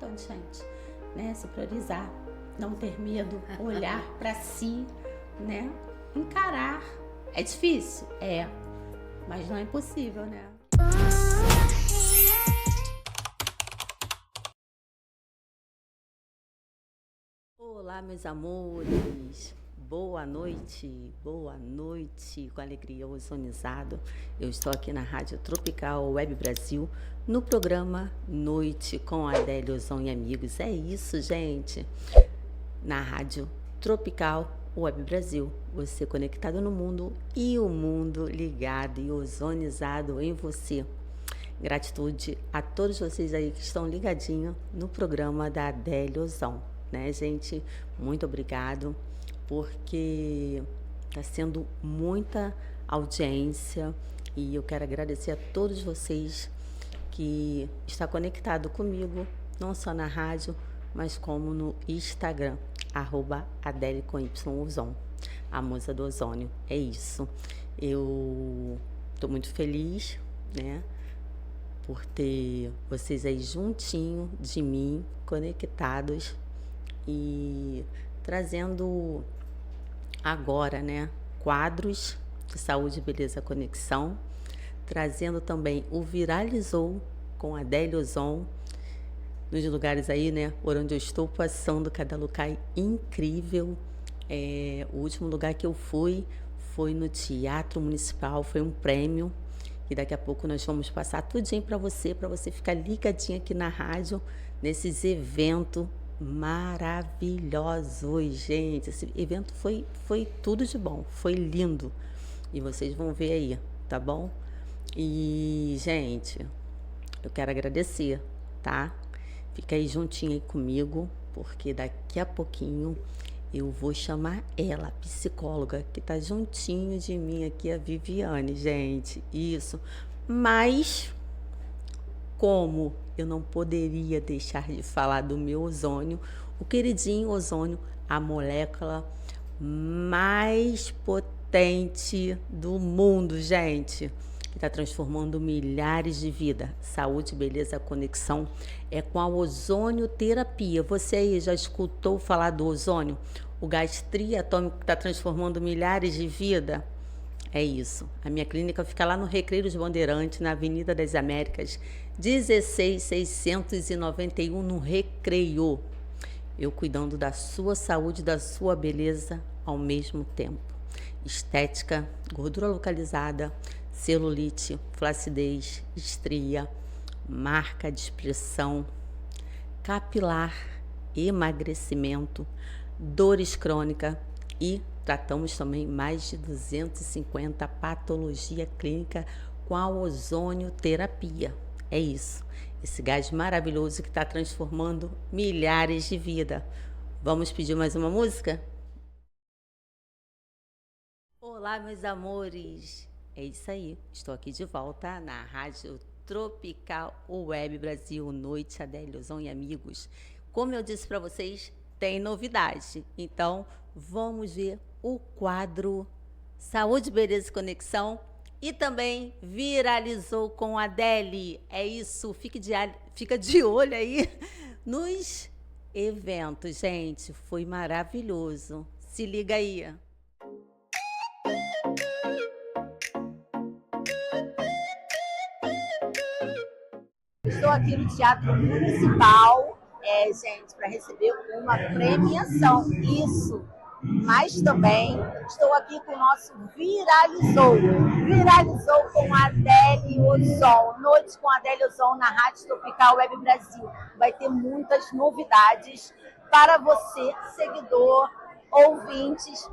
importante, gente, né? Se priorizar, não ter medo, olhar para si, né? Encarar. É difícil? É, mas não é impossível, né? Olá, meus amores. Boa noite, com alegria ozonizado. Eu estou aqui na Rádio Tropical Web Brasil, no programa Noite com Adélia Ozon e Amigos. É isso, gente. Na Rádio Tropical Web Brasil, você conectado no mundo e o mundo ligado e ozonizado em você. Gratitude a todos vocês aí que estão ligadinhos no programa da Adélia Ozon, né, gente? Muito obrigado, porque está sendo muita audiência e eu quero agradecer a todos vocês que estão conectados comigo, não só na rádio, mas como no Instagram, @Adélia_Ozon, a musa do ozônio. É isso. Eu estou muito feliz, né, por ter vocês aí juntinho de mim, conectados e trazendo agora, né, quadros de saúde, beleza, conexão, trazendo também o Viralizou com a Adélia Ozon, nos lugares aí, né, por onde eu estou passando, cada lugar incrível. O último lugar que eu fui foi no Teatro Municipal, foi um prêmio, e daqui a pouco nós vamos passar tudinho para você ficar ligadinho aqui na rádio, nesses eventos maravilhosos, gente. Esse evento foi tudo de bom, foi lindo, e vocês vão ver aí, tá bom? E, gente, eu quero agradecer, tá? Fica aí juntinho aí comigo, porque daqui a pouquinho eu vou chamar ela, a psicóloga, que tá juntinho de mim aqui, a Viviane, gente. Isso. Mas, como eu não poderia deixar de falar do meu ozônio, o queridinho ozônio, a molécula mais potente do mundo, gente, que está transformando milhares de vidas. Saúde, beleza, conexão é com a ozonioterapia. Você aí já escutou falar do ozônio? O gás triatômico que está transformando milhares de vidas? É isso. A minha clínica fica lá no Recreio dos Bandeirantes, na Avenida das Américas, 16691, no Recreio. Eu cuidando da sua saúde, da sua beleza ao mesmo tempo. Estética, gordura localizada, celulite, flacidez, estria, marca de expressão, capilar, emagrecimento, dores crônicas e tratamos também mais de 250 patologia clínica com a ozonioterapia. É isso. Esse gás maravilhoso que está transformando milhares de vidas. Vamos pedir mais uma música? Olá, meus amores. É isso aí. Estou aqui de volta na Rádio Tropical Web Brasil, Noite Adélia Ozon e Amigos. Como eu disse para vocês, tem novidade. Então, vamos ver o quadro Saúde, Beleza e Conexão e também Viralizou com a Adélia. É isso, fica de olho aí nos eventos, gente. Foi maravilhoso. Se liga aí. Estou aqui no Teatro Municipal, gente, para receber uma premiação. Isso. Mas também estou aqui com o nosso Viralizou com a Adélia Ozon. Noite com a Adélia Ozon na Rádio Tropical Web Brasil. Vai ter muitas novidades para você, seguidor, ouvintes,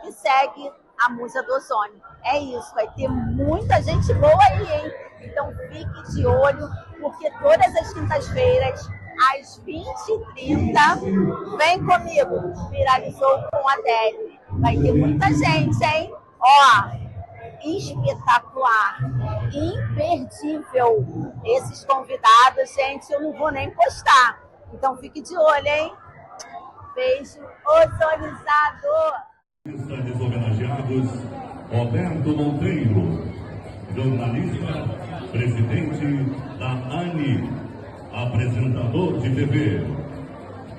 que segue a musa do ozônio. É isso, vai ter muita gente boa aí, hein? Então fique de olho, porque todas as quintas-feiras, às 20h30, vem comigo, Viralizou com a Adélia. Vai ter muita gente, hein? Ó, espetacular, imperdível. Esses convidados, gente, eu não vou nem postar. Então fique de olho, hein? Beijo ozonizado! Os homenageados, Roberto Monteiro, jornalista, presidente da ANI, apresentador de TV,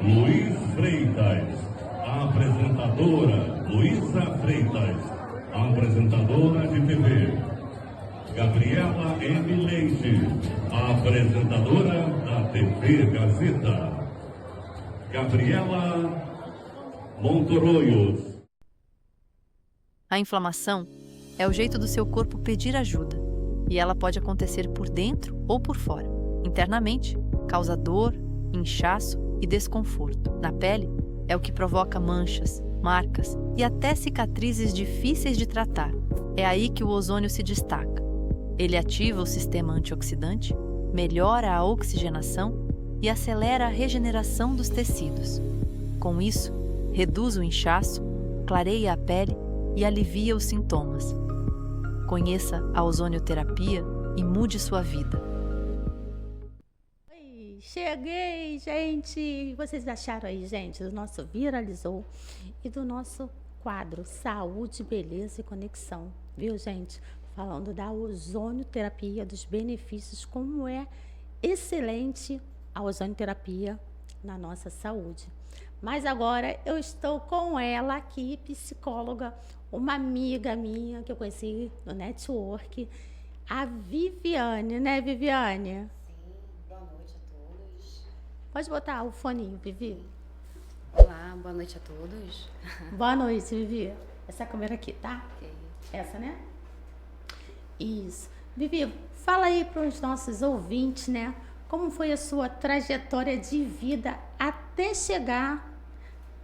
Luiz Freitas, apresentadora Luísa Freitas, apresentadora de TV, Gabriela M. Leite, apresentadora da TV Gazeta, Gabriela Montoroios. A inflamação é o jeito do seu corpo pedir ajuda, e ela pode acontecer por dentro ou por fora. Internamente, causa dor, inchaço e desconforto. Na pele, é o que provoca manchas, marcas e até cicatrizes difíceis de tratar. É aí que o ozônio se destaca. Ele ativa o sistema antioxidante, melhora a oxigenação e acelera a regeneração dos tecidos. Com isso, reduz o inchaço, clareia a pele e alivia os sintomas. Conheça a ozonioterapia e mude sua vida. Oi, cheguei, gente! Vocês acharam aí, gente, do nosso Viralizou e do nosso quadro Saúde, Beleza e Conexão, viu, gente? Falando da ozonioterapia, dos benefícios, como é excelente a ozonioterapia na nossa saúde. Mas agora eu estou com ela aqui, psicóloga, uma amiga minha que eu conheci no network, a Viviane, né, Viviane? Sim, boa noite a todos. Pode botar o foninho, Vivi. Olá, boa noite a todos. Boa noite, Vivi. Essa câmera aqui, tá? Ok. Essa, né? Isso. Vivi, fala aí para os nossos ouvintes, né? Como foi a sua trajetória de vida até chegar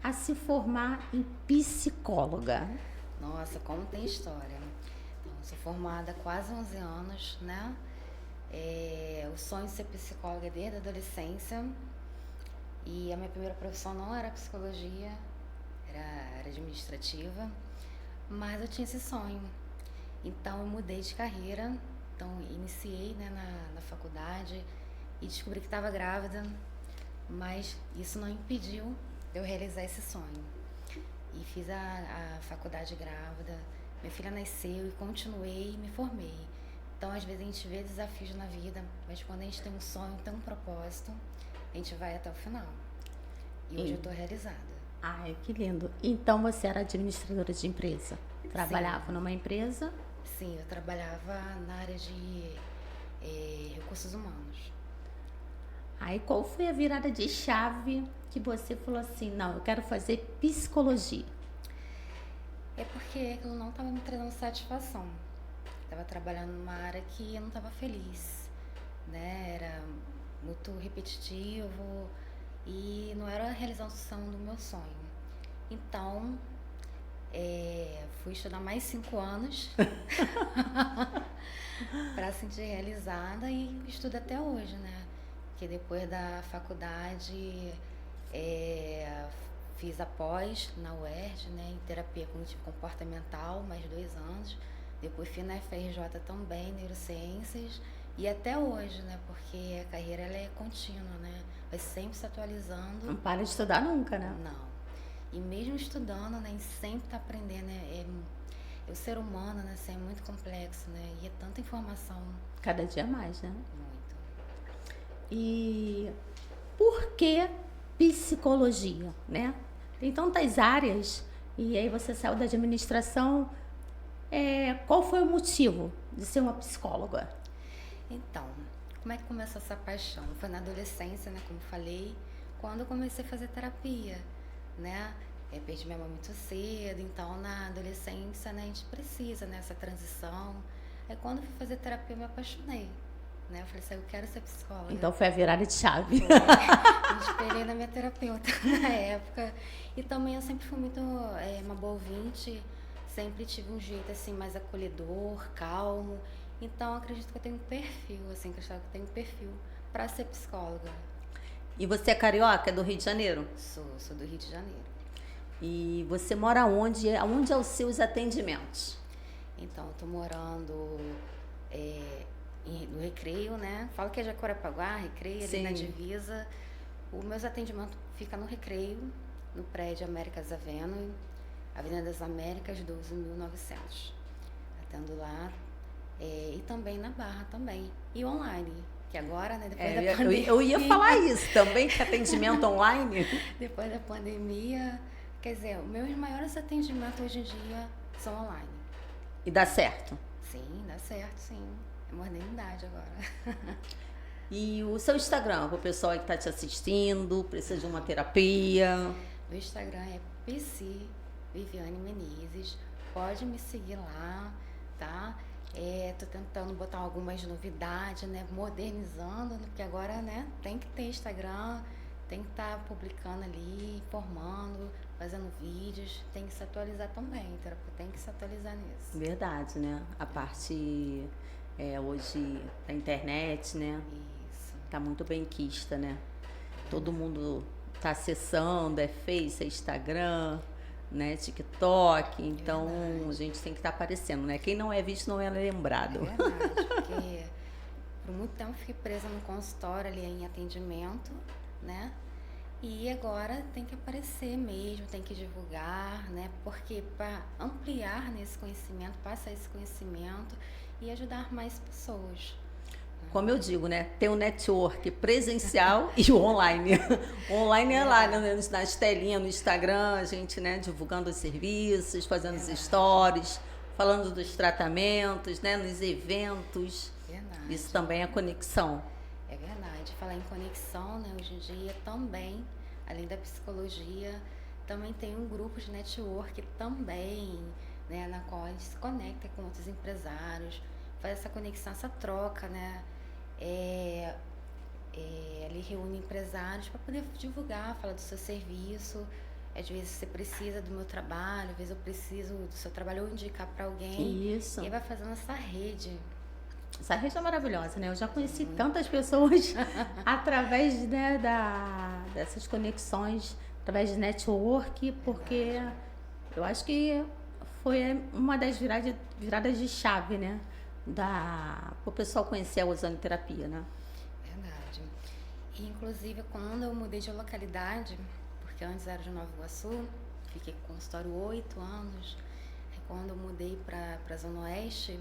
a se formar em psicóloga? Nossa, como tem história. Então, eu sou formada há quase 11 anos, né? O sonho de ser psicóloga é desde a adolescência. E a minha primeira profissão não era psicologia, era administrativa. Mas eu tinha esse sonho. Então, eu mudei de carreira. Então, iniciei, né, na faculdade e descobri que estava grávida. Mas isso não impediu de eu realizar esse sonho. E fiz a faculdade grávida, minha filha nasceu e continuei e me formei. Então, às vezes a gente vê desafios na vida, mas quando a gente tem um sonho, tem um propósito, a gente vai até o final. E hoje eu estou realizada. Ai, que lindo. Então, você era administradora de empresa? Trabalhava numa empresa? Sim, eu trabalhava na área de recursos humanos. Aí, qual foi a virada de chave que você falou assim, não, eu quero fazer psicologia? É porque eu não estava me trazendo satisfação. Estava trabalhando numa área que eu não estava feliz, né? Era muito repetitivo e não era a realização do meu sonho. Então, fui estudar mais 5 anos para sentir realizada e estudo até hoje, né? Porque depois da faculdade fiz a pós na UERJ, né, em terapia cognitivo comportamental, mais 2 anos. Depois fiz na FRJ também, neurociências. E até hoje, né, porque a carreira ela é contínua, né? Vai sempre se atualizando. Não para de estudar nunca, né? Não. E mesmo estudando, né, a gente sempre está aprendendo, né? O ser humano, né, assim, é muito complexo, né? E é tanta informação. Cada dia mais, né? Muito. E por que psicologia, né? Tem tantas áreas e aí você saiu da administração. Qual foi o motivo de ser uma psicóloga? Então, como é que começou essa paixão? Foi na adolescência, né, como falei, quando eu comecei a fazer terapia, né? Eu perdi minha mãe muito cedo, então na adolescência, né, a gente precisa, né, essa transição. Aí quando eu fui fazer terapia eu me apaixonei, né? Eu falei assim, eu quero ser psicóloga. Então foi a virada de chave. Foi. Me espelhei na minha terapeuta na época. E também eu sempre fui muito uma boa ouvinte, sempre tive um jeito assim mais acolhedor, calmo. Então acredito que eu tenho um perfil, assim, que eu tenho um perfil para ser psicóloga. E você é carioca, é do Rio de Janeiro? Sou do Rio de Janeiro. E você mora onde? Onde é os seus atendimentos? Então, eu tô morando no Recreio, né? Falo que é Jacarepaguá, Recreio, ali na divisa. Os meus atendimentos ficam no Recreio, no prédio Américas Avenue, Avenida das Américas, 12.900. Atendo lá. E também na Barra também. E online. Que agora, né, depois É, da pandemia... eu ia falar isso também, que atendimento online. Depois da pandemia, quer dizer, os meus maiores atendimentos hoje em dia são online. E dá certo. Sim, dá certo, sim. É modernidade agora. E o seu Instagram, para o pessoal que está te assistindo, precisa de uma terapia. O Instagram é PC Viviane Menezes. Pode me seguir lá, tá? Tô tentando botar algumas novidades, né? Modernizando, porque agora, né? Tem que ter Instagram, tem que estar publicando ali, informando, fazendo vídeos. Tem que se atualizar também, tem que se atualizar nisso. Verdade, né? A parte hoje da internet, né? Isso. Tá muito bem quista, né? Todo mundo tá acessando, Face, Instagram, né? TikTok, então a gente tem que estar aparecendo, né? Quem não é visto não é lembrado. É verdade, porque por muito tempo fiquei presa no consultório ali em atendimento, né? E agora tem que aparecer mesmo, tem que divulgar, né? Porque para ampliar nesse conhecimento, passar esse conhecimento e ajudar mais pessoas. Como eu digo, né? Tem o network presencial e o online. O online é lá, né? Nas telinhas, no Instagram, a gente, né? Divulgando os serviços, fazendo os stories, falando dos tratamentos, né? Nos eventos. Verdade. Isso também é conexão. É verdade. Falar em conexão, né? Hoje em dia também, além da psicologia, também tem um grupo de network também, né? Na qual a gente se conecta com outros empresários, faz essa conexão, essa troca, né? Ali reúne empresários para poder divulgar, falar do seu serviço. Às vezes você precisa do meu trabalho, às vezes eu preciso do seu trabalho, ou indicar para alguém. Isso. E aí vai fazendo essa rede. Essa rede é maravilhosa, né? Eu já conheci tantas pessoas através, né, dessas conexões, através de network, porque eu acho que foi uma das viradas de chave, né? Para o pessoal conhecer a ozonoterapia, né? Verdade. E, inclusive, quando eu mudei de localidade, porque antes era de Nova Iguaçu, fiquei com consultório 8 anos, aí quando eu mudei para a Zona Oeste,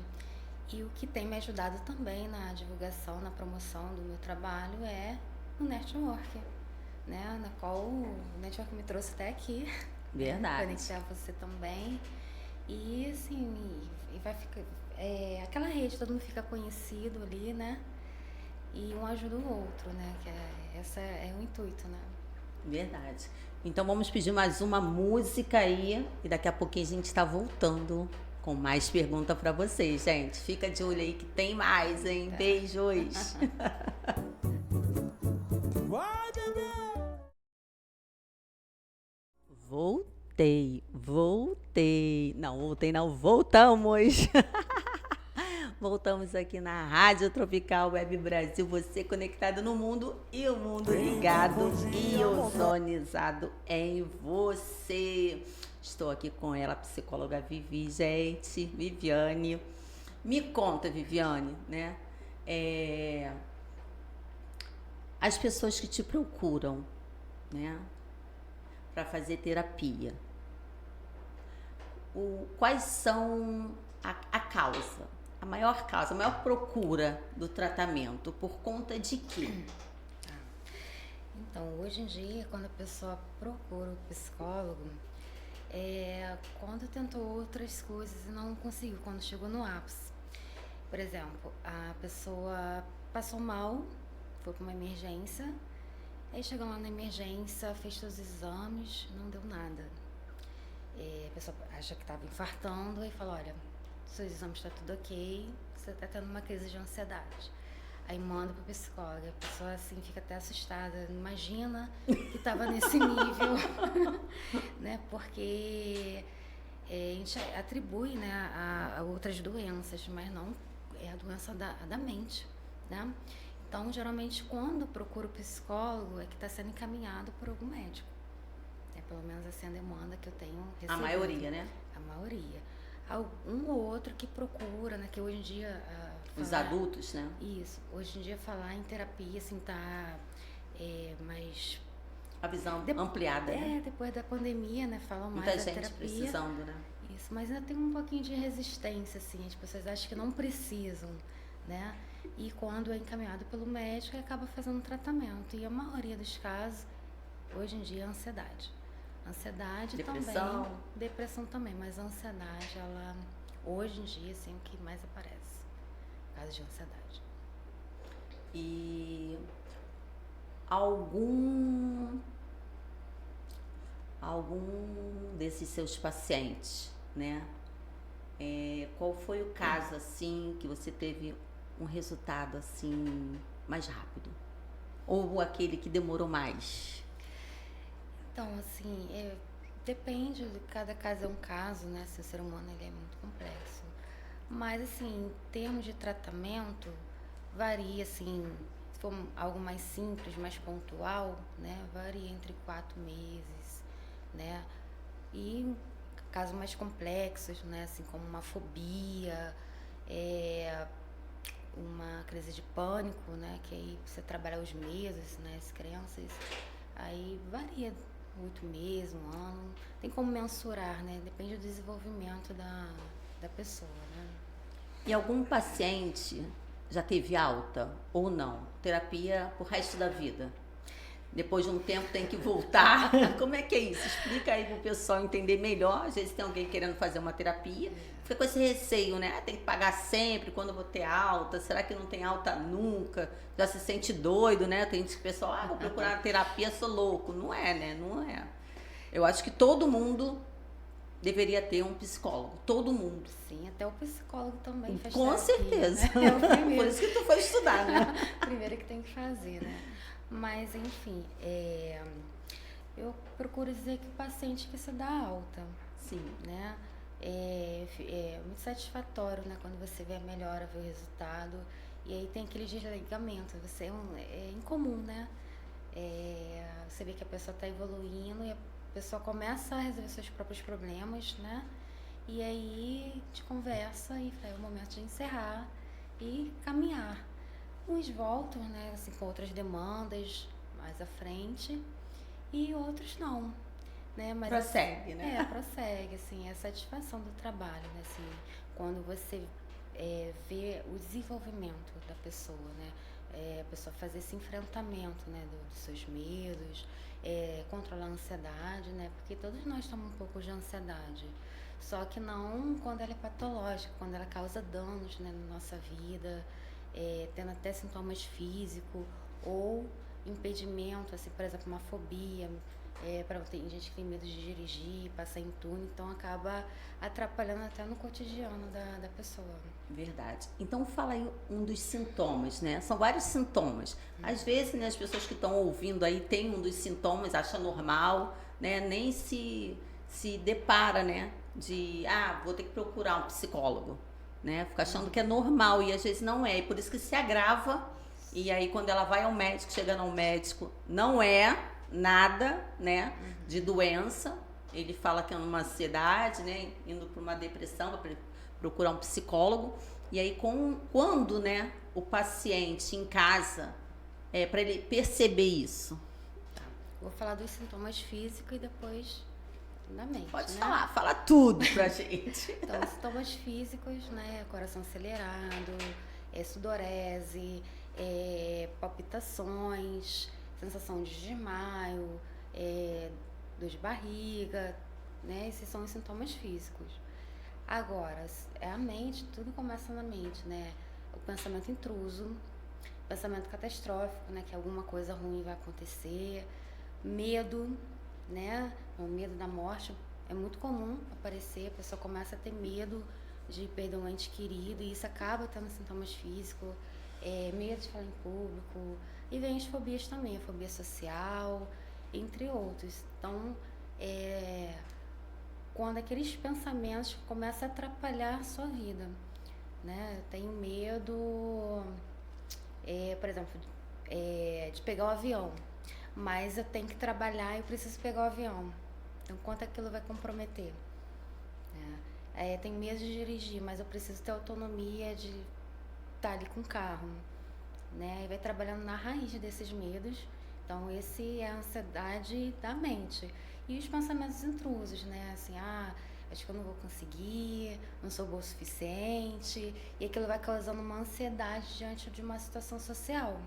e o que tem me ajudado também na divulgação, na promoção do meu trabalho é o network, né? Na qual o network me trouxe até aqui. Verdade. Conectar você também. E, assim, e vai ficar... aquela rede, todo mundo fica conhecido ali, né? E um ajuda o outro, né? Esse é o intuito, né? Verdade. Então vamos pedir mais uma música aí e daqui a pouquinho a gente está voltando com mais perguntas para vocês, gente. Fica de olho aí que tem mais, hein? Beijos. Vai, bebê! Voltei. Não, voltei não, voltamos. Voltamos aqui na Rádio Tropical Web Brasil, você conectado no mundo e o mundo ligado e ozonizado em você. Estou aqui com ela, a psicóloga Viviane. Me conta, Viviane, né? As pessoas que te procuram, né? Para fazer terapia. Quais são a causa? A maior causa, a maior procura do tratamento, por conta de quê? Então, hoje em dia, quando a pessoa procura o psicólogo, quando tentou outras coisas e não conseguiu, quando chegou no ápice. Por exemplo, a pessoa passou mal, foi para uma emergência, aí chegou lá na emergência, fez todos os exames, não deu nada. A pessoa acha que estava infartando e fala, olha, seus exames estão tudo ok, você está tendo uma crise de ansiedade. Aí manda pro psicólogo, a pessoa assim fica até assustada, imagina que estava nesse nível, né? Porque a gente atribui, né, a outras doenças, mas não é a doença da mente, né? Então, geralmente, quando procura o psicólogo, é que está sendo encaminhado por algum médico. É pelo menos assim a demanda que eu tenho recebido. A maioria, né? A maioria. Um ou outro que procura, né? Que hoje em dia... Os adultos, né? Isso. Hoje em dia falar em terapia, assim, tá mais... A visão ampliada, né? Depois da pandemia, né? Falam mais Muita da gente terapia. precisando, né? Isso, mas ainda tem um pouquinho de resistência, assim. As pessoas acham que não precisam, né? E quando é encaminhado pelo médico, ele acaba fazendo um tratamento. E a maioria dos casos, hoje em dia, é ansiedade. Ansiedade Depressão. também, depressão também, mas a ansiedade, ela, hoje em dia, assim, o que mais aparece, casos de ansiedade. E algum desses seus pacientes, né? Qual foi o caso, assim, que você teve um resultado, assim, mais rápido? Ou aquele que demorou mais? Então, assim, depende, cada caso é um caso, né? Se o ser humano ele é muito complexo. Mas, assim, em termos de tratamento, varia, assim, se for algo mais simples, mais pontual, né? Varia entre 4 meses, né? E casos mais complexos, né? Assim, como uma fobia, uma crise de pânico, né? Que aí você trabalha os meses, né? As crianças, aí varia 8 meses, um ano. Tem como mensurar, né? Depende do desenvolvimento da pessoa, né? E algum paciente já teve alta ou não? Terapia pro resto da vida? Depois de um tempo tem que voltar? Como é que é isso? Explica aí pro pessoal entender melhor. Às vezes tem alguém querendo fazer uma terapia, fica com esse receio, né? Tem que pagar sempre, quando eu vou ter alta? Será que não tem alta nunca? Já se sente doido, né? Tem esse pessoal, vou procurar uma terapia, sou louco. Não é, né? Não é. Eu acho que todo mundo deveria ter um psicólogo. Todo mundo. Sim, até o psicólogo também faz Com terapia, certeza. né? É o primeiro. Por isso que tu foi estudar, né? Primeiro que tem que fazer, né? Mas, enfim, eu procuro dizer que o paciente que se dá alta, Sim. né? É muito satisfatório, né? Quando você vê a melhora, vê o resultado. E aí tem aquele desligamento. É incomum, né? Você vê que a pessoa está evoluindo e a pessoa começa a resolver seus próprios problemas, né? E aí te conversa e é o momento de encerrar e caminhar. Uns voltam, né, assim, com outras demandas mais à frente e outros não, né? Mas Prossegue, né? Prossegue, assim, é a satisfação do trabalho, né? Assim, quando você vê o desenvolvimento da pessoa, né? A pessoa fazer esse enfrentamento, né, dos seus medos, controlar a ansiedade, né? Porque todos nós temos um pouco de ansiedade. Só que não quando ela é patológica, quando ela causa danos, né, na nossa vida, tendo até sintomas físicos ou impedimento, assim, por exemplo, uma fobia. Tem gente que tem medo de dirigir, passar em túnel, então acaba atrapalhando até no cotidiano da pessoa. Verdade. Então fala aí um dos sintomas, né? São vários sintomas. Às vezes, né, as pessoas que estão ouvindo aí tem um dos sintomas, acha normal, né? Nem se depara, né? Vou ter que procurar um psicólogo, né? Fica achando que é normal e às vezes não é. E por isso que se agrava. E aí quando ela vai ao médico, chegando ao médico, não é nada, né? De doença. Ele fala que é uma ansiedade, né? Indo para uma depressão, para procurar um psicólogo. E aí quando, né? O paciente em casa, para ele perceber isso. Vou falar dos sintomas físicos e depois da mente. Pode né? fala tudo pra gente. Então, os sintomas físicos, né? Coração acelerado, sudorese, palpitações, sensação de desmaio, dor de barriga, né? Esses são os sintomas físicos. Agora, a mente, tudo começa na mente, né? O pensamento intruso, pensamento catastrófico, né? Que alguma coisa ruim vai acontecer, medo, né? O medo da morte é muito comum aparecer, a pessoa começa a ter medo de perder um ente querido e isso acaba tendo sintomas físicos, medo de falar em público, e vem as fobias também, a fobia social, entre outros. Então, quando aqueles pensamentos começam a atrapalhar a sua vida, né? Eu tenho medo, por exemplo, de pegar o avião, mas eu tenho que trabalhar e eu preciso pegar o avião. Então, quanto aquilo vai comprometer? Tenho medo de dirigir, mas eu preciso ter autonomia de estar ali com o carro, né? E vai trabalhando na raiz desses medos. Então, esse é a ansiedade da mente. E os pensamentos intrusos, né? Assim, acho que eu não vou conseguir, não sou boa o suficiente, e aquilo vai causando uma ansiedade diante de uma situação social,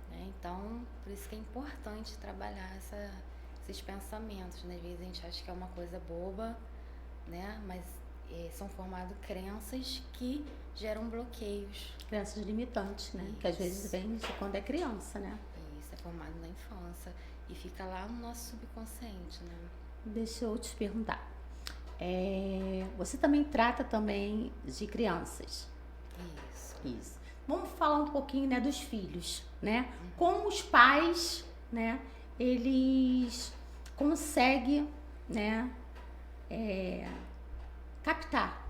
né? Então, por isso que é importante trabalhar esses pensamentos, né? Às vezes a gente acha que é uma coisa boba, né? Mas são formadas crenças que geram bloqueios. Crenças limitantes, né? Que às vezes vem de quando é criança, né? Isso é formado na infância e fica lá no nosso subconsciente, né? Deixa eu te perguntar. Você também trata também de crianças? Isso. Vamos falar um pouquinho, né, dos filhos, né? Como os pais, né, eles conseguem, né, captar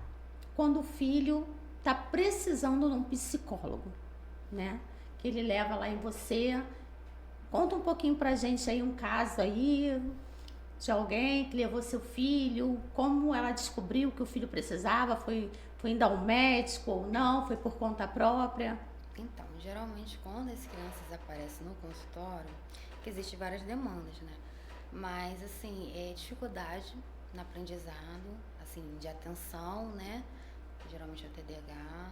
quando o filho tá precisando de um psicólogo, né? Que ele leva lá em você. Conta um pouquinho pra gente aí um caso aí de alguém que levou seu filho, como ela descobriu que o filho precisava, foi indo ao médico ou não, foi por conta própria? Então, geralmente quando as crianças aparecem no consultório, que existem várias demandas, né? Mas, assim, dificuldade no aprendizado, assim, de atenção, né? Geralmente é o TDAH,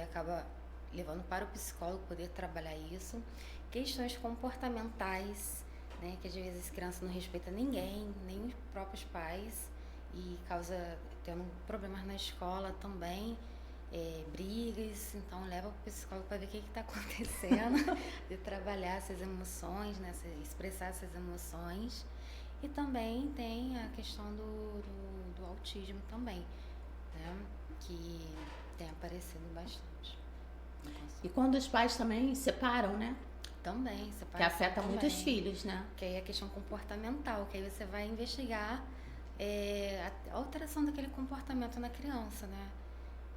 acaba levando para o psicólogo poder trabalhar isso. Questões comportamentais, né? Que às vezes as crianças não respeitam ninguém, nem os próprios pais, e causa tendo problemas na escola também, brigas, então leva para o psicólogo para ver o que está acontecendo, de trabalhar essas emoções, né? Expressar essas emoções. E também tem a questão do autismo também, né? Que tem aparecido bastante. E quando os pais também separam, né? Também, que afeta muito os filhos, né? Que aí é a questão comportamental, que aí você vai investigar a alteração daquele comportamento na criança, né?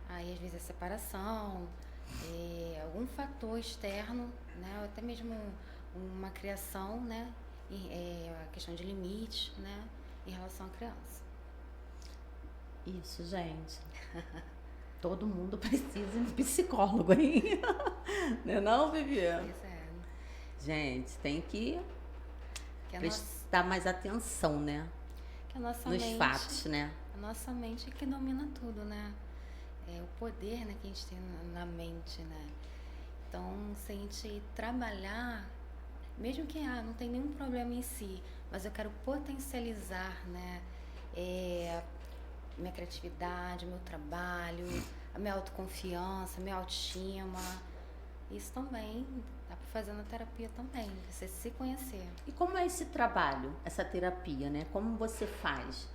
Aí às vezes a separação, algum fator externo, né? Ou até mesmo uma criação, né? A questão de limites, né? Em relação à criança. Isso, gente. Todo mundo precisa de um psicólogo, hein? Não, Viviane? Pois é. Gente, tem que prestar mais atenção, né? Que a nossa nos mente, fatos, né? A nossa mente é que domina tudo, né? O poder, né, que a gente tem na mente, né? Então, se a gente trabalhar, mesmo que não tem nenhum problema em si, mas eu quero potencializar, né? Minha criatividade, meu trabalho, a minha autoconfiança, minha autoestima. Isso também dá para fazer na terapia também, você se conhecer. E como é esse trabalho, essa terapia, né? Como você faz?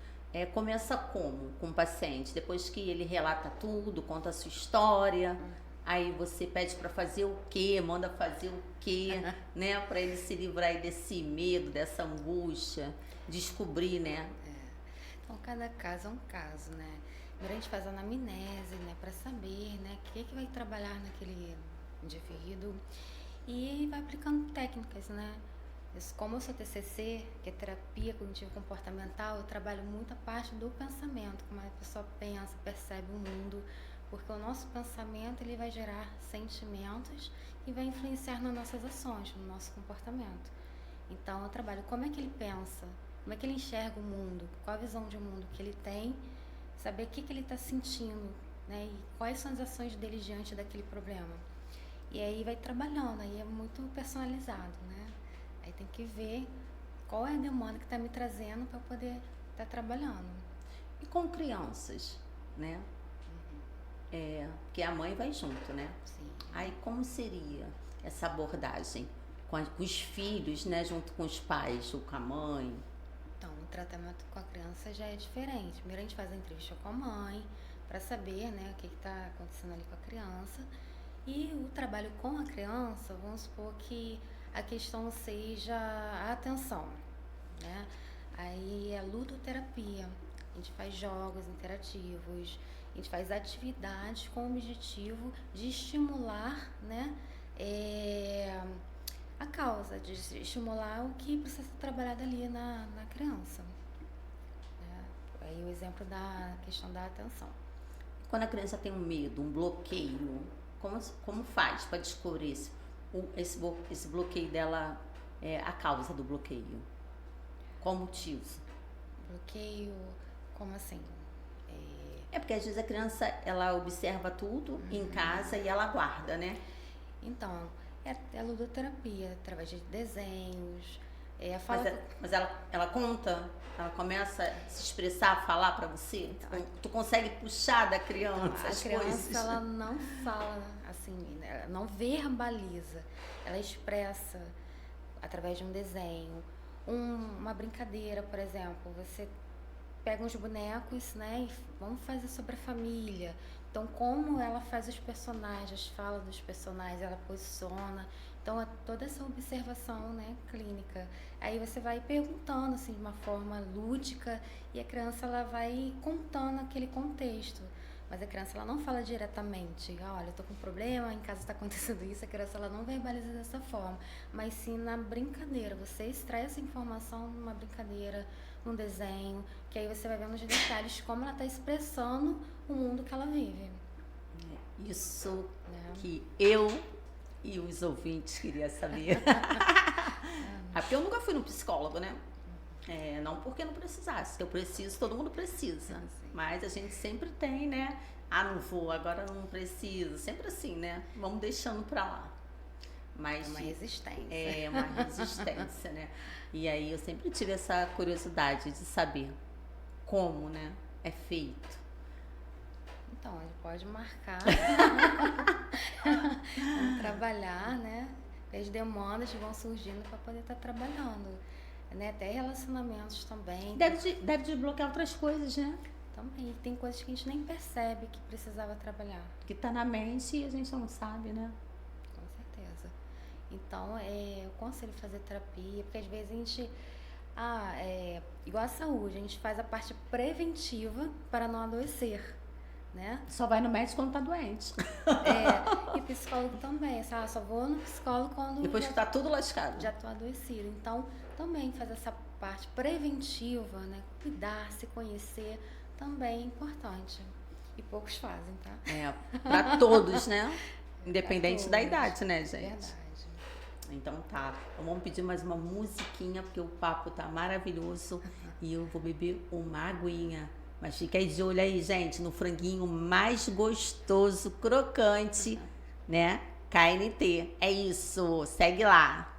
Começa como com o paciente? Depois que ele relata tudo, conta a sua história, aí você pede para fazer o quê? Manda fazer o quê? Né? Para ele se livrar aí desse medo, dessa angústia, descobrir, né? Então, cada caso é um caso, né? Primeiro a gente faz a anamnese, né? Para saber, né? O que vai trabalhar naquele indivíduo e vai aplicando técnicas, né? Como eu sou TCC, que é terapia cognitivo comportamental, eu trabalho muito a parte do pensamento, como a pessoa pensa, percebe o mundo, porque o nosso pensamento ele vai gerar sentimentos e vai influenciar nas nossas ações, no nosso comportamento. Então eu trabalho como é que ele pensa, como é que ele enxerga o mundo, qual a visão de mundo que ele tem, saber o que ele está sentindo, né? E quais são as ações dele diante daquele problema. E aí vai trabalhando, aí é muito personalizado, né? Aí tem que ver qual é a demanda que está me trazendo para poder estar trabalhando. E com crianças, né? Porque a mãe vai junto, né? Sim. Aí como seria essa abordagem com os filhos, né? Junto com os pais ou com a mãe? Então, o tratamento com a criança já é diferente. Primeiro a gente faz a entrevista com a mãe para saber, né, o que está acontecendo ali com a criança. E o trabalho com a criança, vamos supor que a questão seja a atenção, né? Aí é a ludoterapia. A gente faz jogos interativos, a gente faz atividades com o objetivo de estimular, né, a causa, de estimular o que precisa ser trabalhado ali na criança. Aí o exemplo da questão da atenção. Quando a criança tem um medo, um bloqueio, como faz para descobrir esse bloqueio dela, a causa do bloqueio? Qual o motivo? Bloqueio Como assim? É porque às vezes a criança, ela observa tudo em casa e ela guarda, né? Então, é ludoterapia, através de desenhos. A fala... Mas ela conta, ela começa a se expressar, a falar pra você? Então, Tu consegue puxar da criança a as criança, coisas? ela não fala, assim, ela não verbaliza. Ela expressa através de um desenho, uma brincadeira, por exemplo. Você pega uns bonecos, né, e vamos fazer sobre a família. Então, como ela faz os personagens, fala dos personagens, ela posiciona. Então, é toda essa observação, né, clínica. Aí você vai perguntando, assim, de uma forma lúdica, e a criança, ela vai contando aquele contexto. Mas a criança, ela não fala diretamente, olha, eu tô com um problema, em casa está acontecendo isso. A criança, ela não verbaliza dessa forma, mas sim na brincadeira. Você extrai essa informação numa brincadeira, num desenho, que aí você vai vendo os detalhes, como ela está expressando o mundo que ela vive. Isso que eu e os ouvintes queriam saber. Porque eu nunca fui no psicólogo, né? Não porque não precisasse, que eu preciso, todo mundo precisa. Mas a gente sempre tem, né? Não vou, agora não preciso. Sempre assim, né? Vamos deixando pra lá. Mas uma resistência. É uma resistência, né? E aí eu sempre tive essa curiosidade de saber como, né? É feito. Então, a gente pode marcar, trabalhar, né? As demandas vão surgindo para poder estar trabalhando. Né? Até relacionamentos também. Deve desbloquear outras coisas, né? Também. Tem coisas que a gente nem percebe que precisava trabalhar. Que tá na mente e a gente não sabe, né? Com certeza. Então, eu aconselho fazer terapia, porque às vezes a gente... igual a saúde, a gente faz a parte preventiva para não adoecer. Né? Só vai no médico quando tá doente. E psicólogo também. Só vou no psicólogo quando... Depois que tá tudo lascado. Já tô adoecida. Então, também fazer essa parte preventiva, né? Cuidar, se conhecer, também é importante. E poucos fazem, tá? Pra todos, né? Independente da idade, né, gente? Verdade. Então tá. Vamos pedir mais uma musiquinha, porque o papo tá maravilhoso. E eu vou beber uma aguinha. Mas fica aí de olho aí, gente, no franguinho mais gostoso, crocante, né? KNT. É isso. Segue lá.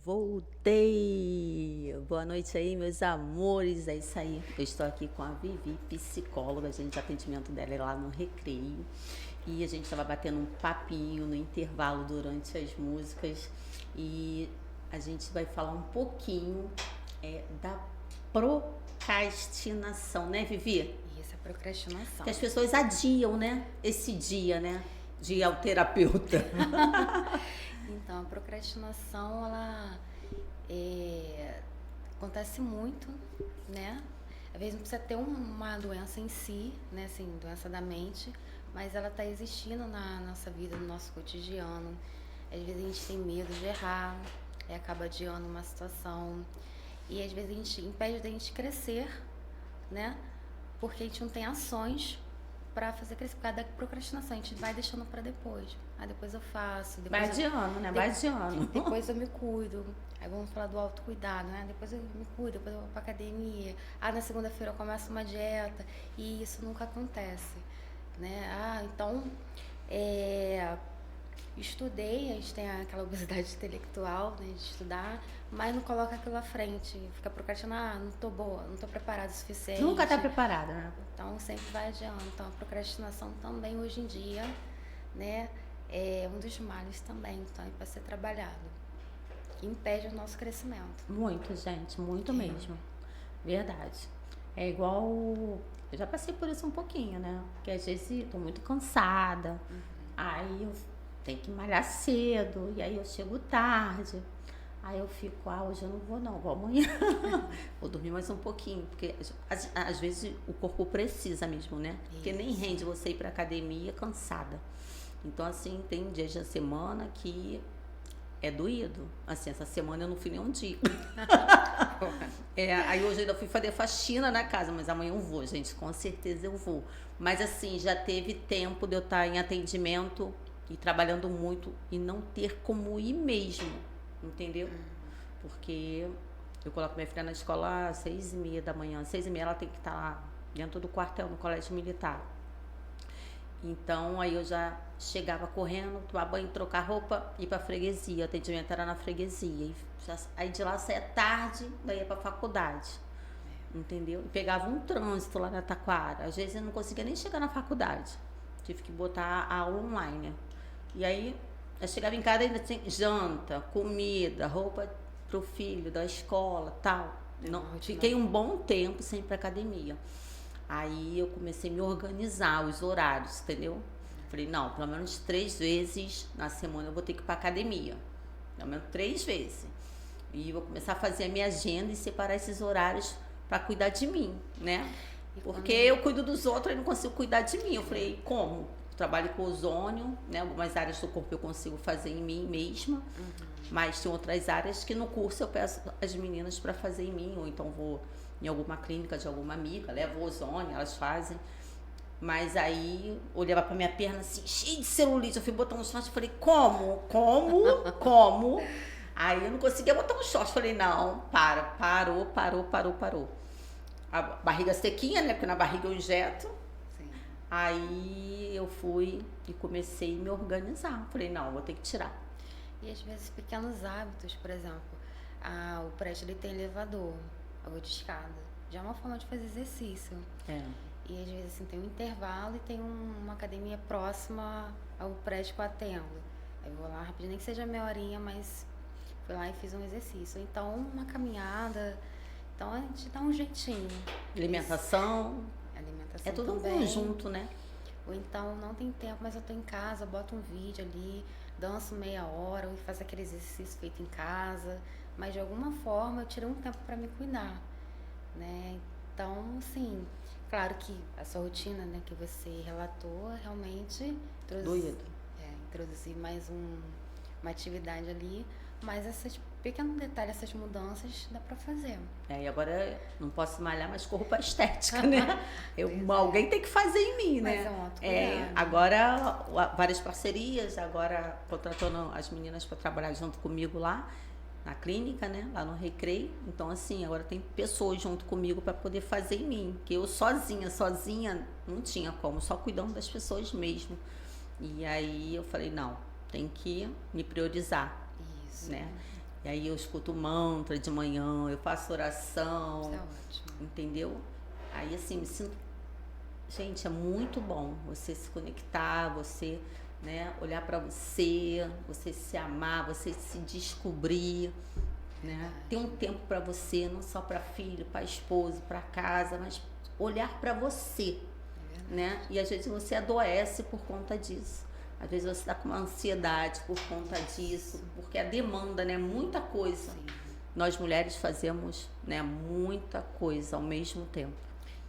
Voltei! Boa noite aí, meus amores. É isso aí. Eu estou aqui com a Vivi, psicóloga. O atendimento dela é lá no Recreio. E a gente estava batendo um papinho no intervalo durante as músicas. E a gente vai falar um pouquinho da procrastinação, né, Vivi? Isso, a procrastinação. Que as pessoas adiam, né? Esse dia, né? De ir ao terapeuta. Então, a procrastinação, ela acontece muito, né? Às vezes não precisa ter uma doença em si, né? Assim, doença da mente, mas ela está existindo na nossa vida, no nosso cotidiano. Às vezes a gente tem medo de errar, acaba adiando uma situação. E às vezes a gente impede da gente crescer, né? Porque a gente não tem ações para fazer crescer. Por causa da procrastinação, a gente vai deixando para depois. Depois eu faço. Depois vai adiando, né? Vai adiando. Depois eu me cuido. Aí vamos falar do autocuidado, né? Depois eu me cuido, depois eu vou pra academia. Na segunda-feira eu começo uma dieta. E isso nunca acontece, né? Então, estudei, a gente tem aquela obesidade intelectual, né? De estudar, mas não coloca aquilo à frente. Fica procrastinando, não tô boa, não tô preparada o suficiente. Nunca tá preparada, né? Então, sempre vai adiando. Então, a procrastinação também, hoje em dia, né? É um dos males também, então, para ser trabalhado. Que impede o nosso crescimento. Muito, gente, muito mesmo. Verdade. É igual... Eu já passei por isso um pouquinho, né? Porque às vezes tô muito cansada. Aí eu tenho que malhar cedo. E aí eu chego tarde. Aí eu fico, hoje eu não vou não, vou amanhã. Vou dormir mais um pouquinho, porque às vezes o corpo precisa mesmo, né? Porque nem rende você ir pra academia cansada. Então, assim, tem dias da semana que é doído. Assim, essa semana eu não fui nem um dia. Aí hoje eu ainda fui fazer faxina na casa, mas amanhã eu vou, gente, com certeza eu vou. Mas assim, já teve tempo de eu estar em atendimento e trabalhando muito e não ter como ir mesmo, entendeu? Porque eu coloco minha filha na escola às 6h30 da manhã. Às 6h30 ela tem que estar lá dentro do quartel, no colégio militar. Então, aí eu já chegava correndo, tomar banho, trocar roupa, ir pra freguesia. O atendimento era na freguesia. Aí de lá saía tarde, daí ia pra faculdade. Entendeu? E pegava um trânsito lá na Taquara. Às vezes eu não conseguia nem chegar na faculdade. Tive que botar a aula online. E aí, eu chegava em casa e ainda tinha janta, comida, roupa pro filho da escola, tal. Não, fiquei um bom tempo sem ir pra academia. Aí eu comecei a me organizar, os horários, entendeu? Falei, não, pelo menos 3 vezes na semana eu vou ter que ir pra academia. Pelo menos 3 vezes. E vou começar a fazer a minha agenda e separar esses horários pra cuidar de mim, né? Porque eu cuido dos outros e não consigo cuidar de mim. Eu falei, como? Eu trabalho com ozônio, né? Algumas áreas do corpo eu consigo fazer em mim mesma. Mas tem outras áreas que no curso eu peço as meninas pra fazer em mim, ou então vou em alguma clínica de alguma amiga, levo o ozônio, elas fazem. Mas aí, olhava pra minha perna assim, cheia de celulite, eu fui botar um short, falei, como? Aí eu não conseguia botar um short, falei, não, parou. A barriga sequinha, né, porque na barriga eu injeto. Sim. Aí eu fui e comecei a me organizar, falei, não, vou ter que tirar. E às vezes pequenos hábitos, por exemplo, o prédio ele tem elevador, ou de escada. Já é uma forma de fazer exercício. E às vezes assim, tem um intervalo e tem uma academia próxima ao prédio que eu atendo. Aí eu vou lá rapidinho, nem que seja meia horinha, mas fui lá e fiz um exercício. Então, uma caminhada. Então, a gente dá um jeitinho. Alimentação. Alimentação É tudo também. um conjunto, né? Ou então, não tem tempo, mas eu tô em casa, boto um vídeo ali, danço meia hora, ou faço aquele exercício feito em casa. Mas, de alguma forma, eu tiro um tempo para me cuidar, né? Então, assim, claro que a sua rotina, né, que você relatou, realmente introduzir mais uma atividade ali, mas esses pequenos detalhes, essas mudanças, dá pra fazer. E agora não posso malhar, mas corro pra estética, né? Alguém tem que fazer em mim, né? Mas é um autocuidado. Agora, várias parcerias, agora contratando as meninas para trabalhar junto comigo lá na clínica, né? Lá no Recreio. Então, assim, agora tem pessoas junto comigo para poder fazer em mim. Que eu sozinha não tinha como, só cuidando das pessoas mesmo. E aí eu falei, não, tem que me priorizar. Isso. Né? E aí eu escuto mantra de manhã, eu faço oração. Isso é ótimo. Entendeu? Aí assim, me sinto... Gente, é muito bom você se conectar, você, né, olhar para você se amar, você se descobrir, né? Ter um tempo para você, não só para filho, para esposo, para casa, mas olhar para você, né? E às vezes você adoece por conta disso. Às vezes você está com uma ansiedade por conta disso, porque a demanda, né, muita coisa. Sim. Nós mulheres fazemos, né, muita coisa ao mesmo tempo.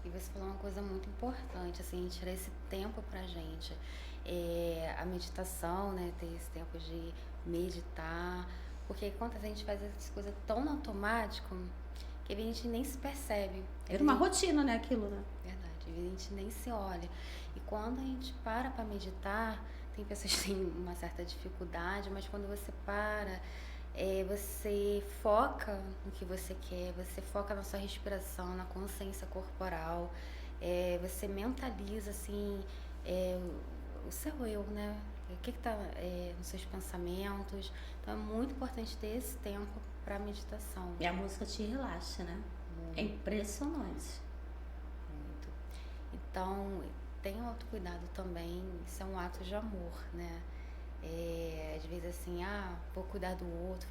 E você falou uma coisa muito importante, assim, tirar esse tempo pra gente. A meditação, né, ter esse tempo de meditar, porque quando a gente faz essas coisas tão no automático, que a gente nem se percebe. Era uma rotina, né, aquilo, né? Verdade, a gente nem se olha. E quando a gente para meditar, tem pessoas que têm uma certa dificuldade, mas quando você para, você foca no que você quer, você foca na sua respiração, na consciência corporal, você mentaliza, assim, o seu eu, né? O que está nos seus pensamentos. Então, é muito importante ter esse tempo para meditação. E a música te relaxa, né? Muito. É impressionante. Muito. Então, tem o autocuidado também, isso é um ato de amor, né? Às vezes assim, vou cuidar do outro,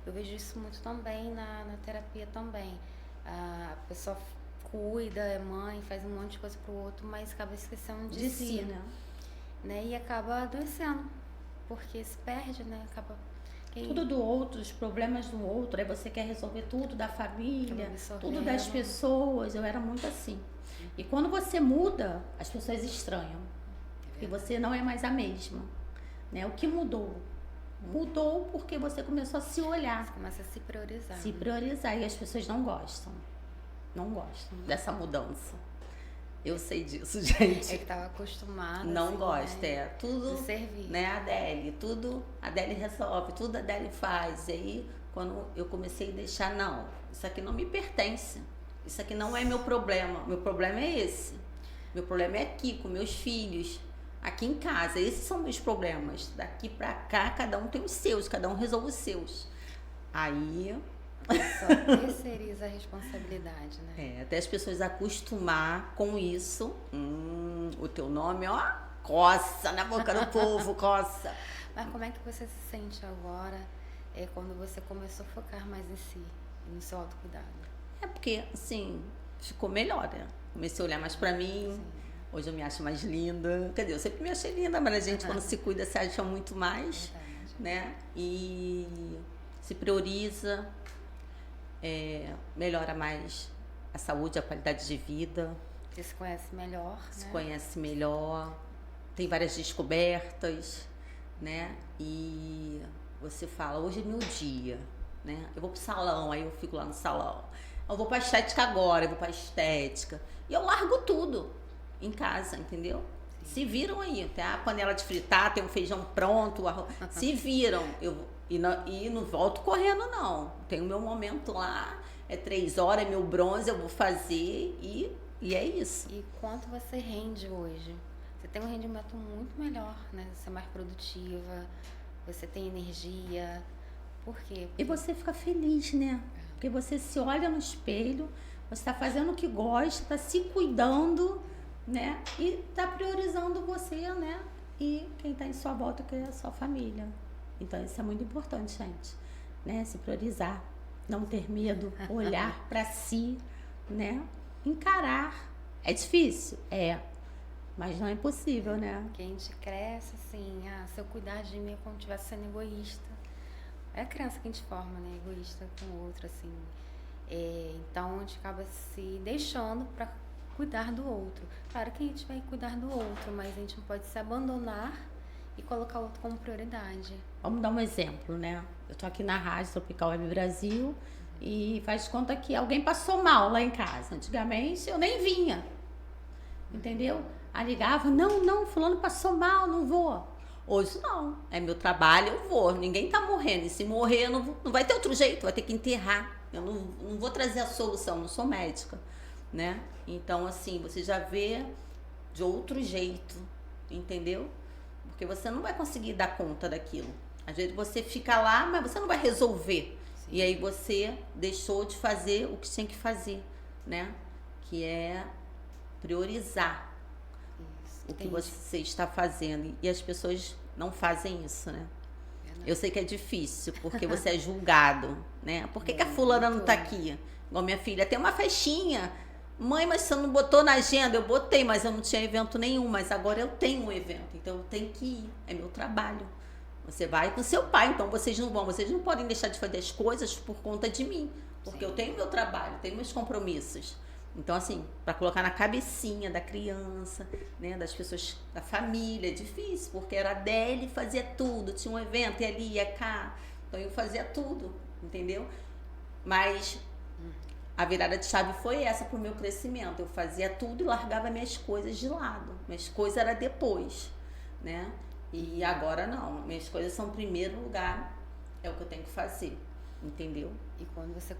eu vejo isso muito também na terapia também. A pessoa cuida, é mãe, faz um monte de coisa pro outro, mas acaba esquecendo de si, né? E acaba adoecendo, porque se perde, né? Acaba Tudo do outro, os problemas do outro, aí você quer resolver tudo da família, tudo das pessoas. Eu era muito assim. E quando você muda, as pessoas estranham. E você não é mais a mesma, né? O que mudou? Mudou porque você começou a se olhar. Você começa a se priorizar. Se priorizar. E as pessoas não gostam. Não gostam dessa mudança. Eu sei disso, gente. É que tava acostumada. Não assim, gosta, né? tudo, servir. né, a Adele resolve, tudo a Adele faz. E aí, quando eu comecei a deixar, não, isso aqui não me pertence, isso aqui não é meu problema é esse. Meu problema é aqui, com meus filhos, aqui em casa, esses são meus problemas. Daqui pra cá, cada um tem os seus, cada um resolve os seus. Aí... Só terceiriza a responsabilidade, né? até as pessoas acostumar com isso. O teu nome, ó, coça na boca do povo, coça. Mas como é que você se sente agora, quando você começou a focar mais em si, no seu autocuidado? Porque, assim, ficou melhor, né? Comecei a olhar mais pra mim. Sim. Hoje eu me acho mais linda. Quer dizer, eu sempre me achei linda, mas a gente, quando se cuida, se acha muito mais, né? E se prioriza. Melhora mais a saúde, a qualidade de vida. Você se conhece melhor, Se conhece melhor, tem várias descobertas, né? E você fala, hoje é meu dia, né? Eu vou pro salão, aí eu fico lá no salão. Eu vou pra estética agora, eu vou pra estética. E eu largo tudo em casa, entendeu? Sim. Se viram aí, tem a panela de fritar, tem um feijão pronto, arroz. Se viram, e não volto correndo, não. Tem o meu momento lá, 3 horas, é meu bronze, eu vou fazer e é isso. E quanto você rende hoje? Você tem um rendimento muito melhor, né? Você é mais produtiva, você tem energia. Por quê? E você fica feliz, né? Porque você se olha no espelho, você está fazendo o que gosta, está se cuidando, né? E está priorizando você, né? E quem está em sua volta, que é a sua família. Então, isso é muito importante, gente, né? Se priorizar, não ter medo, olhar para si, né? Encarar. É difícil? Mas não é impossível, né? Porque a gente cresce assim, se eu cuidar de mim é como se estivesse sendo egoísta. É a criança que a gente forma, né? Egoísta com o outro, assim. Então, a gente acaba se deixando para cuidar do outro. Claro que a gente vai cuidar do outro, mas a gente não pode se abandonar e colocar o outro como prioridade. Vamos dar um exemplo, né? Eu tô aqui na Rádio Tropical Web Brasil e faz conta que alguém passou mal lá em casa. Antigamente eu nem vinha, entendeu? Aí ligava, não, fulano passou mal, não vou. Hoje não, é meu trabalho, eu vou. Ninguém tá morrendo, e se morrer não vai ter outro jeito, vai ter que enterrar. Eu não vou trazer a solução, não sou médica, né? Então, assim, você já vê de outro jeito, entendeu? Porque você não vai conseguir dar conta daquilo. Às vezes você fica lá, mas você não vai resolver. Sim. E aí você deixou de fazer o que tinha que fazer, né? Que é priorizar o que você está fazendo. E as pessoas não fazem isso, né? Eu sei que é difícil, porque você é julgado, né? Por que a fulana não tá aqui? Igual minha filha, tem uma festinha. Mãe, mas você não botou na agenda? Eu botei, mas eu não tinha evento nenhum. Mas agora eu tenho um evento, então eu tenho que ir. É meu trabalho. Você vai com seu pai, então vocês não podem deixar de fazer as coisas por conta de mim. Porque eu tenho meu trabalho, tenho meus compromissos. Então, assim, para colocar na cabecinha da criança, né, das pessoas, da família, é difícil, porque era dele, fazia tudo, tinha um evento, ia ali, ia cá, então eu fazia tudo, entendeu? Mas a virada de chave foi essa pro meu crescimento, eu fazia tudo e largava minhas coisas de lado, minhas coisas era depois, né? E agora não, minhas coisas são primeiro lugar, é o que eu tenho que fazer, entendeu? E quando você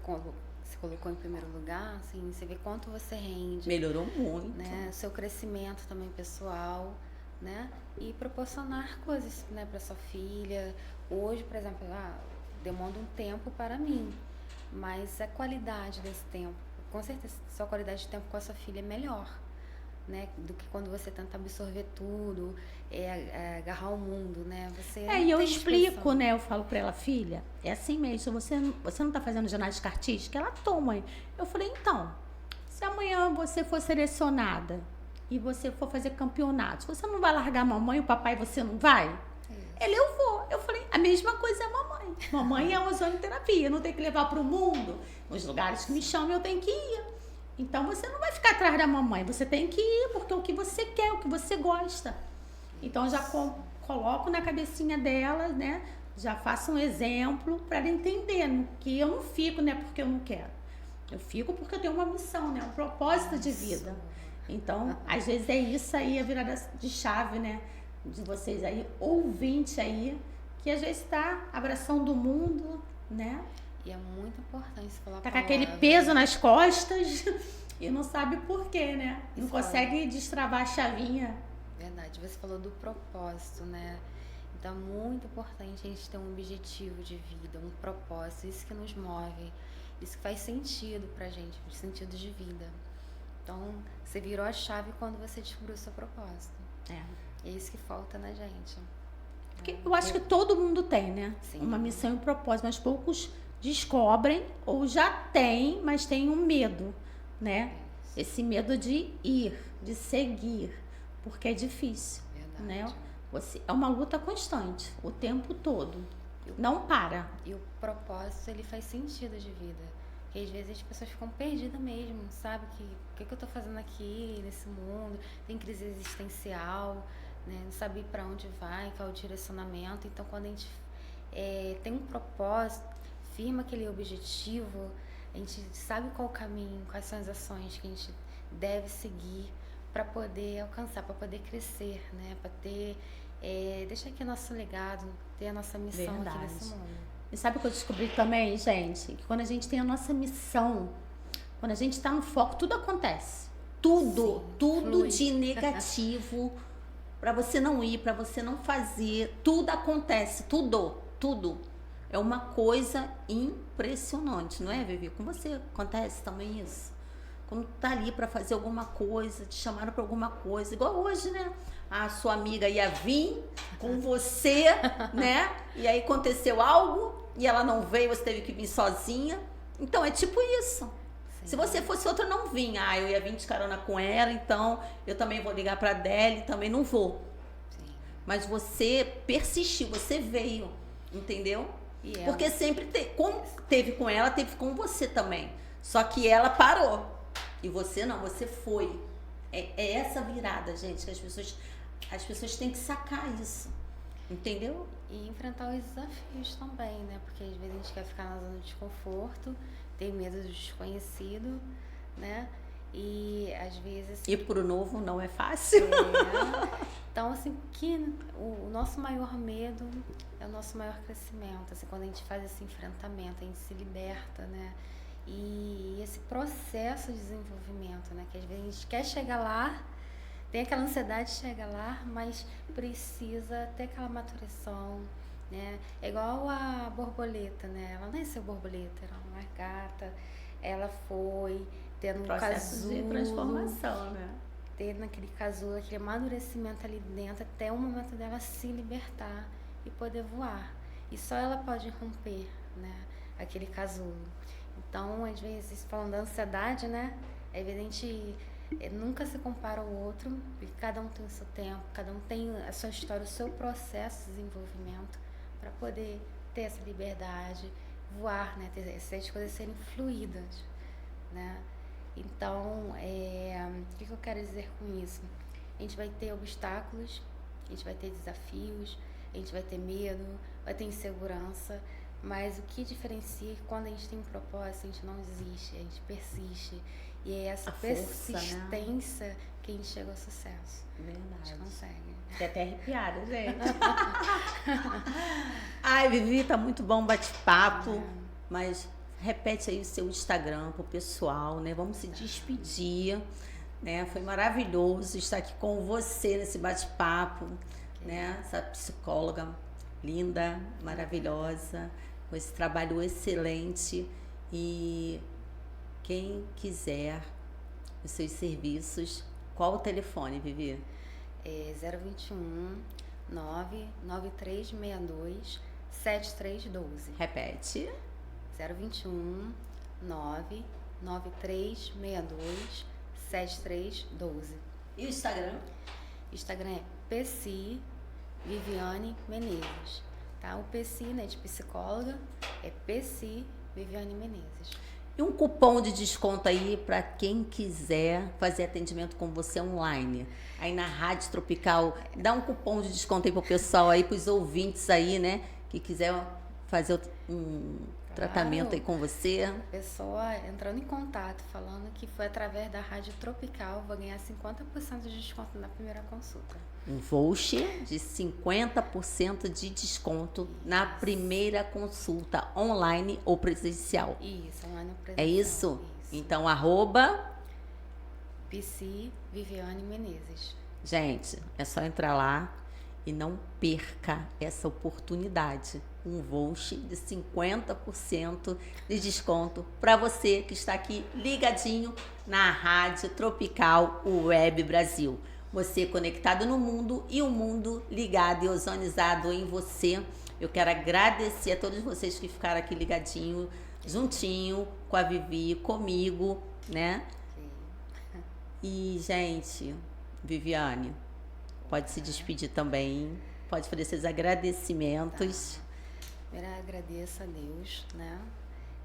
se colocou em primeiro lugar, assim, você vê quanto você rende. Melhorou muito. Né? Seu crescimento também pessoal, né? E proporcionar coisas, né, para sua filha. Hoje, por exemplo, demanda um tempo para mim, mas a qualidade desse tempo, com certeza, sua qualidade de tempo com a sua filha é melhor, né? Do que quando você tenta absorver tudo, agarrar o mundo, né? E eu explico, né? Eu falo pra ela, filha, é assim mesmo, você não tá fazendo ginástica artística? Ela toma. Eu falei, então, se amanhã você for selecionada e você for fazer campeonato, você não vai largar a mamãe e o papai, você não vai? Ele, eu vou. Eu falei, a mesma coisa é a mamãe. Mamãe é ozonoterapia, não tem que levar pro mundo. Nos lugares que me chamam, eu tenho que ir. Então, você não vai ficar atrás da mamãe, você tem que ir, porque é o que você quer, o que você gosta. Então, já coloco na cabecinha dela, né? Já faço um exemplo para ela entender que eu não fico, né, porque eu não quero. Eu fico porque eu tenho uma missão, né? Um propósito de vida. Então, às vezes é isso aí, a virada de chave, né? De vocês aí, ouvinte aí, que às vezes está abraçando o mundo, né? E é muito importante você falar a Tá com palavra. aquele peso nas costas e não sabe por quê, né? Não Isso consegue destravar a chavinha. Verdade, você falou do propósito, né? Então é muito importante a gente ter um objetivo de vida, um propósito, isso que nos move, isso que faz sentido pra gente, sentido de vida. Então, você virou a chave quando você descobriu o seu propósito. É isso que falta na gente. Porque eu acho que todo mundo tem, né? Sim. Uma missão e um propósito, mas poucos descobrem ou já têm, mas têm um medo, né? Esse medo de ir, de seguir, porque é difícil, né? É uma luta constante, o tempo todo. Não para. E o propósito, ele faz sentido de vida. Porque às vezes as pessoas ficam perdidas mesmo, sabe? O que eu tô fazendo aqui, nesse mundo? Tem crise existencial, né? Não sabe para onde vai, qual é o direcionamento. Então, quando a gente tem um propósito, firma aquele objetivo, a gente sabe qual o caminho, quais são as ações que a gente deve seguir para poder alcançar, para poder crescer, né? Para ter, deixar aqui nosso legado, ter a nossa missão aqui nesse mundo. E sabe o que eu descobri também, gente? Que quando a gente tem a nossa missão, quando a gente está no foco, tudo acontece. Tudo flui. de negativo para você não ir, para você não fazer, tudo acontece, tudo. É uma coisa impressionante, não é, Vivi? Com você acontece também isso? Quando tá ali para fazer alguma coisa, te chamaram para alguma coisa, igual hoje, né? A sua amiga ia vir com você, né? E aí aconteceu algo e ela não veio, você teve que vir sozinha. Então é tipo isso. Sim. Se você fosse outra, não vinha. Ah, eu ia vir de carona com ela, então eu também vou ligar para Adele, também não vou. Sim. Mas você persistiu, você veio, entendeu? Porque sempre como teve com ela, teve com você também. Só que ela parou. E você não, você foi. É essa virada, gente, que as pessoas têm que sacar isso. Entendeu? E enfrentar os desafios também, né? Porque às vezes a gente quer ficar na zona de conforto, tem medo do desconhecido, né? E às vezes... Ir pro novo não é fácil. Então, assim, o nosso maior medo é o nosso maior crescimento. Assim, quando a gente faz esse enfrentamento, a gente se liberta, né? E esse processo de desenvolvimento, né? Que às vezes a gente quer chegar lá, tem aquela ansiedade de chegar lá, mas precisa ter aquela maturação, né? É igual a borboleta, né? Ela não é borboleta, era uma lagarta. Ela foi tendo um processo de transformação, né? Tendo aquele casulo, aquele amadurecimento ali dentro, até o momento dela se libertar e poder voar. E só ela pode romper, né? Aquele casulo. Então, às vezes, falando da ansiedade, né? É evidente, nunca se compara ao outro, porque cada um tem o seu tempo, cada um tem a sua história, o seu processo de desenvolvimento para poder ter essa liberdade, voar, né? Ter essas coisas serem fluídas, né? Então, o que eu quero dizer com isso? A gente vai ter obstáculos, a gente vai ter desafios, a gente vai ter medo, vai ter insegurança, mas o que diferencia é que quando a gente tem um propósito, a gente não desiste, a gente persiste. E é essa persistência, né? Que a gente chega ao sucesso. Verdade. A gente consegue. Fiquei até arrepiada, gente. Ai, Vivi, tá muito bom o bate-papo, mas repete aí o seu Instagram pro pessoal, né? Vamos se despedir, né? Foi maravilhoso estar aqui com você nesse bate-papo, né? Essa psicóloga linda, maravilhosa, com esse trabalho excelente. E quem quiser os seus serviços, qual o telefone, Vivi? 021 99362 7312. Repete. 021 99362 7312. E o Instagram? Instagram é Viviane Menezes. Tá? O PC, né, de psicóloga, é PC Viviane Menezes. E um cupom de desconto aí para quem quiser fazer atendimento com você online. Aí na Rádio Tropical, dá um cupom de desconto aí pro pessoal aí, pros ouvintes aí, né? Que quiser fazer um tratamento aí com você. A pessoa entrando em contato, falando que foi através da Rádio Tropical, vai ganhar 50% de desconto na primeira consulta. Um voucher de 50% de desconto na primeira consulta, online ou presencial. Isso, online ou presencial. É isso? Isso. Então, PC Viviane Menezes. gente, é só entrar lá e não perca essa oportunidade. Um voucher de 50% de desconto para você que está aqui ligadinho na Rádio Tropical Web Brasil. Você conectado no mundo e o mundo ligado e ozonizado em você. Eu quero agradecer a todos vocês que ficaram aqui ligadinho, juntinho com a Vivi, comigo, né? Sim. E, gente, Viviane, pode se despedir também, pode fazer seus agradecimentos. Primeiro, agradeço a Deus, né?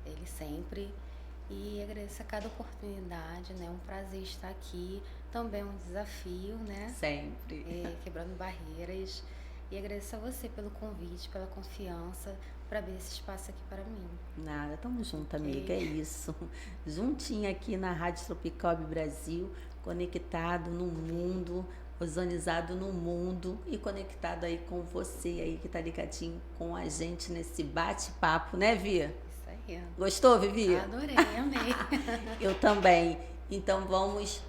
Ele sempre. E agradeço a cada oportunidade, né? Um prazer estar aqui. Também um desafio, né? Sempre. Quebrando barreiras. E agradeço a você pelo convite, pela confiança, para abrir esse espaço aqui para mim. Nada, tamo junto, amiga, é isso. Juntinha aqui na Rádio Tropical Brasil, conectado no mundo, ozonizado no mundo e conectado aí com você aí que tá ligadinho com a gente nesse bate-papo, né, Via? Isso aí. Gostou, Vivi? Adorei, amei. Eu também. Então vamos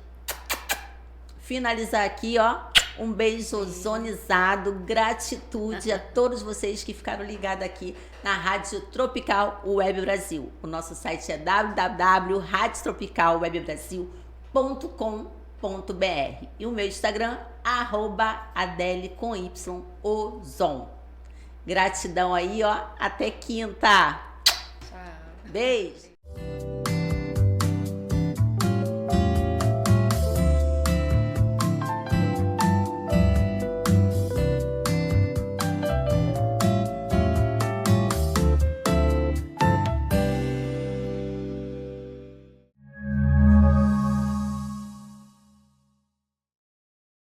finalizar aqui, ó. Um beijo ozonizado, gratitude a todos vocês que ficaram ligados aqui na Rádio Tropical Web Brasil. O nosso site é www.radiotropicalwebbrasil.com.br e o meu Instagram, @Adele_Ozon. Gratidão aí, ó. Até quinta. Tchau. Beijo.